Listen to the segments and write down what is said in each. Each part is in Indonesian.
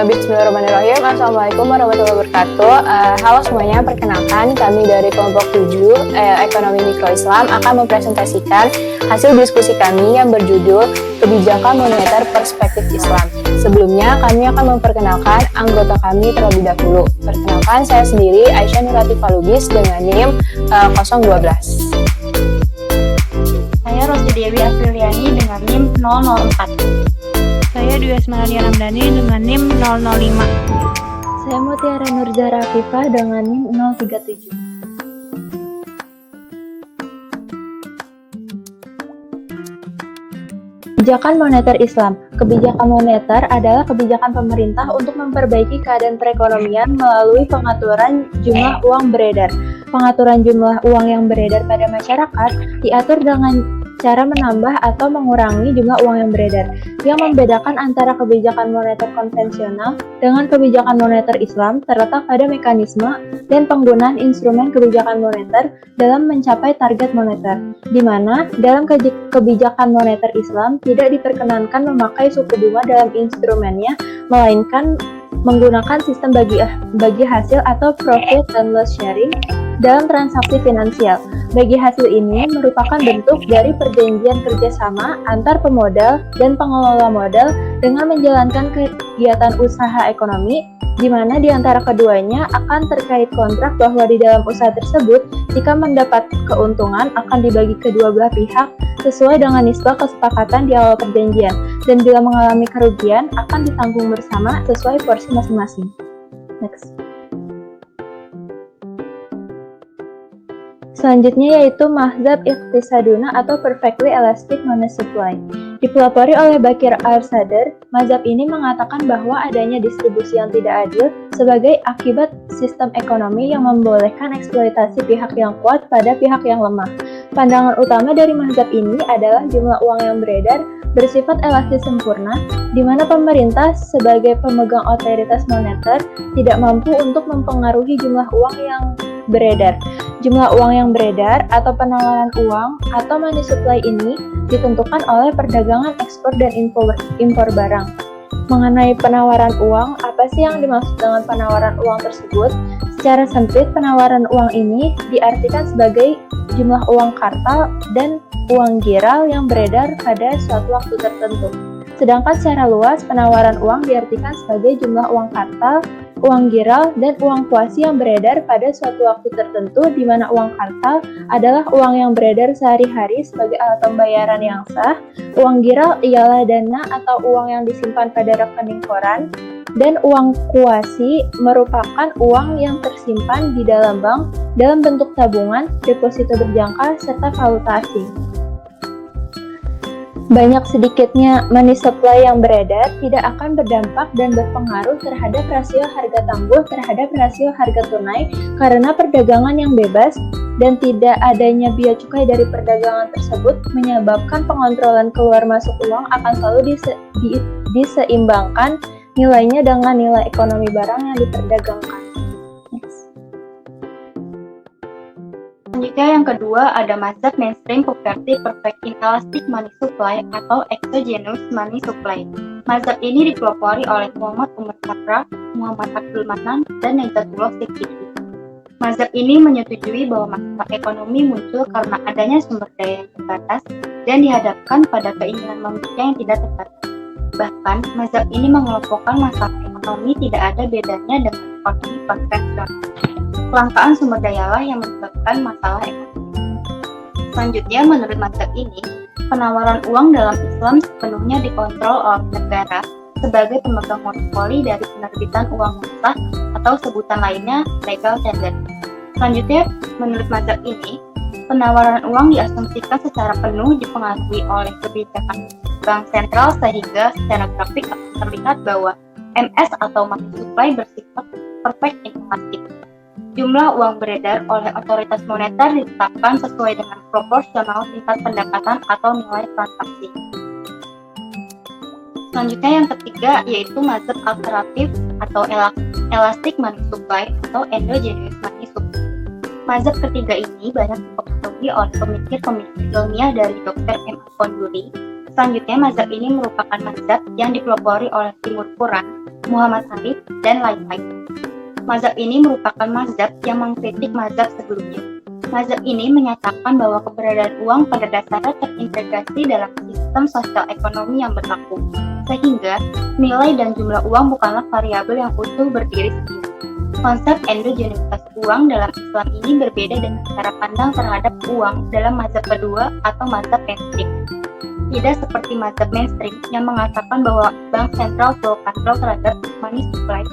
Bismillahirrahmanirrahim. Assalamualaikum warahmatullahi wabarakatuh. Halo semuanya, perkenalkan kami dari kelompok 7 Ekonomi Mikro Islam akan mempresentasikan hasil diskusi kami yang berjudul Kebijakan Moneter Perspektif Islam. Sebelumnya kami akan memperkenalkan anggota kami terlebih dahulu. Perkenalkan, saya sendiri Aisyah Nuratifah Lubis dengan NIM 012. Saya Rosti Dewi Apriliani dengan NIM 004. Saya Dwi Asmaradia Ramdhani dengan NIM 005. Saya Mutiara Nurjara Afifah dengan NIM 037. Kebijakan moneter Islam. Kebijakan moneter adalah kebijakan pemerintah untuk memperbaiki keadaan perekonomian melalui pengaturan jumlah uang beredar. Pengaturan jumlah uang yang beredar pada masyarakat diatur dengan cara menambah atau mengurangi jumlah uang yang beredar. Yang membedakan antara kebijakan moneter konvensional dengan kebijakan moneter Islam terletak pada mekanisme dan penggunaan instrumen kebijakan moneter dalam mencapai target moneter, di mana dalam kebijakan moneter Islam tidak diperkenankan memakai suku bunga dalam instrumennya, melainkan menggunakan sistem bagi hasil atau profit and loss sharing dalam transaksi finansial. Bagi hasil ini merupakan bentuk dari perjanjian kerjasama antar pemodal dan pengelola modal dengan menjalankan kegiatan usaha ekonomi, di mana di antara keduanya akan terkait kontrak bahwa di dalam usaha tersebut, jika mendapat keuntungan akan dibagi kedua belah pihak sesuai dengan nisbah kesepakatan di awal perjanjian, dan bila mengalami kerugian akan ditanggung bersama sesuai porsi masing-masing. Next. Selanjutnya yaitu Mahzab Iqtisaduna atau Perfectly Elastic Money Supply. Dipelopori oleh Bakir Al-Sadr, mazhab ini mengatakan bahwa adanya distribusi yang tidak adil sebagai akibat sistem ekonomi yang membolehkan eksploitasi pihak yang kuat pada pihak yang lemah. Pandangan utama dari mazhab ini adalah jumlah uang yang beredar bersifat elastis sempurna, di mana pemerintah sebagai pemegang otoritas moneter tidak mampu untuk mempengaruhi jumlah uang yang beredar. Jumlah uang yang beredar atau penawaran uang atau money supply ini ditentukan oleh perdagangan ekspor dan impor barang. Mengenai penawaran uang, apa sih yang dimaksud dengan penawaran uang tersebut? Secara sempit, penawaran uang ini diartikan sebagai jumlah uang kartal dan uang giral yang beredar pada suatu waktu tertentu. Sedangkan secara luas, penawaran uang diartikan sebagai jumlah uang kartal, uang giral, dan uang kuasi yang beredar pada suatu waktu tertentu, di mana uang kartal adalah uang yang beredar sehari-hari sebagai alat pembayaran yang sah, uang giral ialah dana atau uang yang disimpan pada rekening koran, dan uang kuasi merupakan uang yang tersimpan di dalam bank dalam bentuk tabungan, deposito berjangka, serta valuta asing. Banyak sedikitnya money supply yang beredar tidak akan berdampak dan berpengaruh terhadap rasio harga tangguh terhadap rasio harga tunai karena perdagangan yang bebas dan tidak adanya bea cukai dari perdagangan tersebut menyebabkan pengontrolan keluar masuk uang akan selalu diseimbangkan nilainya dengan nilai ekonomi barang yang diperdagangkan. Selanjutnya yang kedua ada mazhab mainstream poverty perfect inelastic money supply atau exogenous money supply. Mazhab ini dipelopori oleh Muhammad Umar Khattab, Muhammad Abdul Manan, dan Najatullah Siddiqui. Mazhab ini menyetujui bahwa masalah ekonomi muncul karena adanya sumber daya yang terbatas dan dihadapkan pada keinginan manusia yang tidak terbatas. Bahkan, mazhab ini mengelompokkan masalah ekonomi tidak ada bedanya dengan ekonomi konvensional. Kelangkaan sumber dayalah yang menyebabkan masalah ekonomi. Selanjutnya, menurut mazhab ini, penawaran uang dalam Islam sepenuhnya dikontrol oleh negara sebagai pemegang monopoli dari penerbitan uang sah atau sebutan lainnya legal tender. Selanjutnya, menurut mazhab ini, penawaran uang diasumsikan secara penuh dipengaruhi oleh kebijakan bank sentral sehingga secara grafik akan terlihat bahwa MS atau money supply bersifat perfect inelastic. Jumlah uang beredar oleh otoritas moneter ditetapkan sesuai dengan proporsional tingkat pendapatan atau nilai transaksi. Selanjutnya yang ketiga yaitu mazhab alternatif atau elastic money supply atau endogenous money supply. Mazhab ketiga ini banyak dipengaruhi oleh pemikir-pemikir ilmiah dari Dr. M. Al-Konduri. Selanjutnya mazhab ini merupakan mazhab yang dipelopori oleh Timur Quran Muhammad Arif, dan lain-lain. Mazhab ini merupakan mazhab yang mengkritik mazhab sebelumnya. Mazhab ini menyatakan bahwa keberadaan uang pada dasarnya terintegrasi dalam sistem sosial ekonomi yang berlaku, sehingga nilai dan jumlah uang bukanlah variabel yang utuh berdiri sendiri. Konsep endogenitas uang dalam Islam ini berbeda dengan cara pandang terhadap uang dalam mazhab kedua atau mazhab mainstream. Tidak seperti mazhab mainstream yang mengatakan bahwa bank sentral flow control terhadap money supply,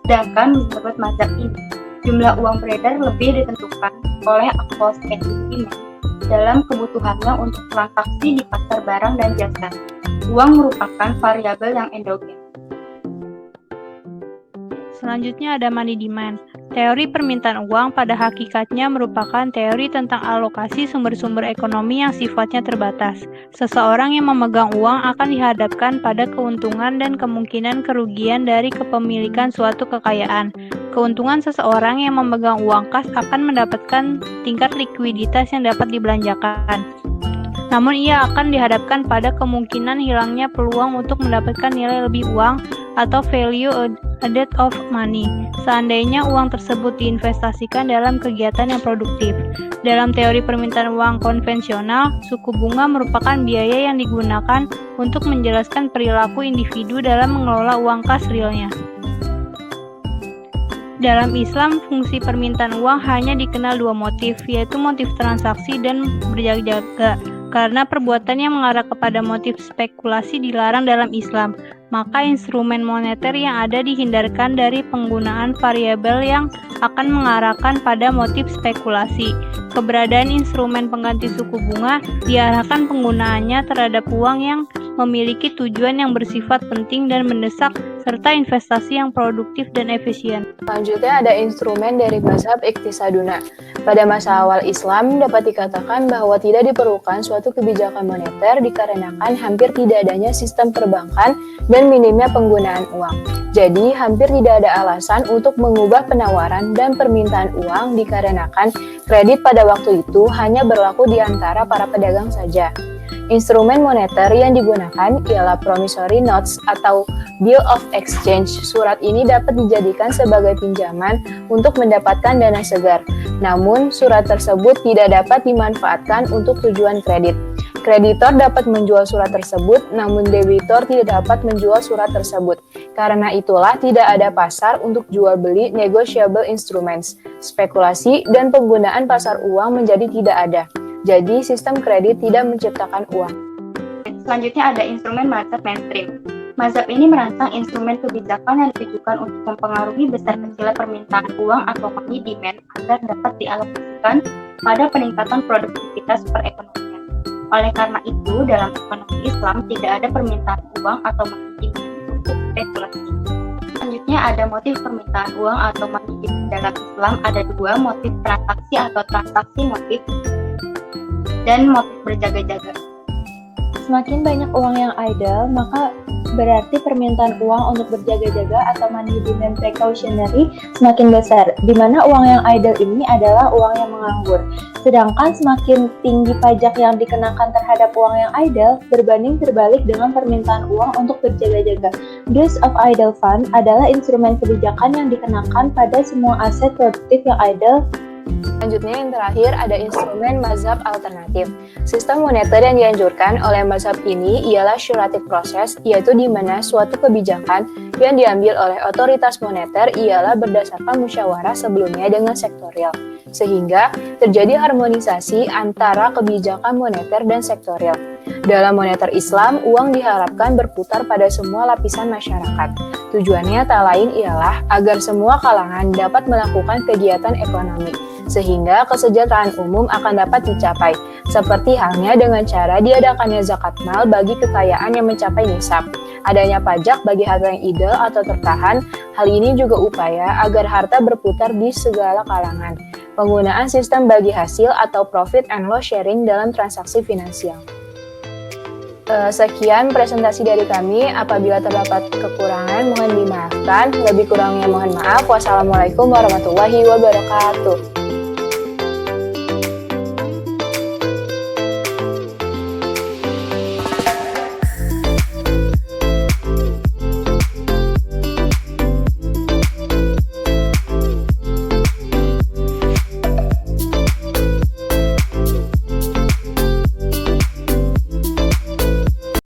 sedangkan menurut mazhab ini, jumlah uang beredar lebih ditentukan oleh aktual spending demand dalam kebutuhannya untuk transaksi di pasar barang dan jasa. Uang merupakan variabel yang endogen. Selanjutnya ada money demand. Teori permintaan uang pada hakikatnya merupakan teori tentang alokasi sumber-sumber ekonomi yang sifatnya terbatas. Seseorang yang memegang uang akan dihadapkan pada keuntungan dan kemungkinan kerugian dari kepemilikan suatu kekayaan. Keuntungan seseorang yang memegang uang kas akan mendapatkan tingkat likuiditas yang dapat dibelanjakan. Namun ia akan dihadapkan pada kemungkinan hilangnya peluang untuk mendapatkan nilai lebih uang atau value added of money, seandainya uang tersebut diinvestasikan dalam kegiatan yang produktif. Dalam teori permintaan uang konvensional, suku bunga merupakan biaya yang digunakan untuk menjelaskan perilaku individu dalam mengelola uang kas realnya. Dalam Islam, fungsi permintaan uang hanya dikenal dua motif, yaitu motif transaksi dan berjaga-jaga. Karena perbuatan yang mengarah kepada motif spekulasi dilarang dalam Islam, maka instrumen moneter yang ada dihindarkan dari penggunaan variabel yang akan mengarahkan pada motif spekulasi. Keberadaan instrumen pengganti suku bunga diarahkan penggunaannya terhadap uang yang memiliki tujuan yang bersifat penting dan mendesak, serta investasi yang produktif dan efisien. Selanjutnya ada instrumen dari mazhab Iqtisaduna. Pada masa awal Islam dapat dikatakan bahwa tidak diperlukan suatu kebijakan moneter dikarenakan hampir tidak adanya sistem perbankan dan minimnya penggunaan uang. Jadi hampir tidak ada alasan untuk mengubah penawaran dan permintaan uang dikarenakan kredit pada waktu itu hanya berlaku di antara para pedagang saja. Instrumen moneter yang digunakan ialah promissory notes atau bill of exchange. Surat ini dapat dijadikan sebagai pinjaman untuk mendapatkan dana segar. Namun, surat tersebut tidak dapat dimanfaatkan untuk tujuan kredit. Kreditor dapat menjual surat tersebut, namun debitor tidak dapat menjual surat tersebut. Karena itulah tidak ada pasar untuk jual beli negotiable instruments. Spekulasi dan penggunaan pasar uang menjadi tidak ada. Jadi, sistem kredit tidak menciptakan uang. Selanjutnya ada instrumen mazhab mainstream. Mazhab ini merancang instrumen kebijakan yang ditujukan untuk mempengaruhi besar kecilnya permintaan uang atau money demand agar dapat dialokasikan pada peningkatan produktivitas perekonomian. Oleh karena itu, dalam ekonomi Islam tidak ada permintaan uang atau money demand untuk spekulasi. Selanjutnya ada motif permintaan uang atau money demand. Dalam Islam ada dua, motif transaksi atau transaksi motif dan motif berjaga-jaga. Semakin banyak uang yang idle, maka berarti permintaan uang untuk berjaga-jaga atau money demand precautionary semakin besar, di mana uang yang idle ini adalah uang yang menganggur. Sedangkan semakin tinggi pajak yang dikenakan terhadap uang yang idle berbanding terbalik dengan permintaan uang untuk berjaga-jaga. Dues of idle fund adalah instrumen kebijakan yang dikenakan pada semua aset produktif yang idle. Selanjutnya yang terakhir ada instrumen mazhab alternatif. Sistem moneter yang dianjurkan oleh mazhab ini ialah shuratic process, yaitu di mana suatu kebijakan yang diambil oleh otoritas moneter ialah berdasarkan musyawarah sebelumnya dengan sektorial, sehingga terjadi harmonisasi antara kebijakan moneter dan sektorial. Dalam moneter Islam, uang diharapkan berputar pada semua lapisan masyarakat. Tujuannya tak lain ialah agar semua kalangan dapat melakukan kegiatan ekonomi, sehingga kesejahteraan umum akan dapat dicapai, seperti halnya dengan cara diadakannya zakat mal bagi kekayaan yang mencapai nisab, adanya pajak bagi harta yang idle atau tertahan. Hal ini juga upaya agar harta berputar di segala kalangan. Penggunaan sistem bagi hasil atau profit and loss sharing dalam transaksi finansial. Sekian presentasi dari kami. Apabila terdapat kekurangan mohon dimaafkan. Lebih kurangnya mohon maaf. Wassalamualaikum warahmatullahi wabarakatuh.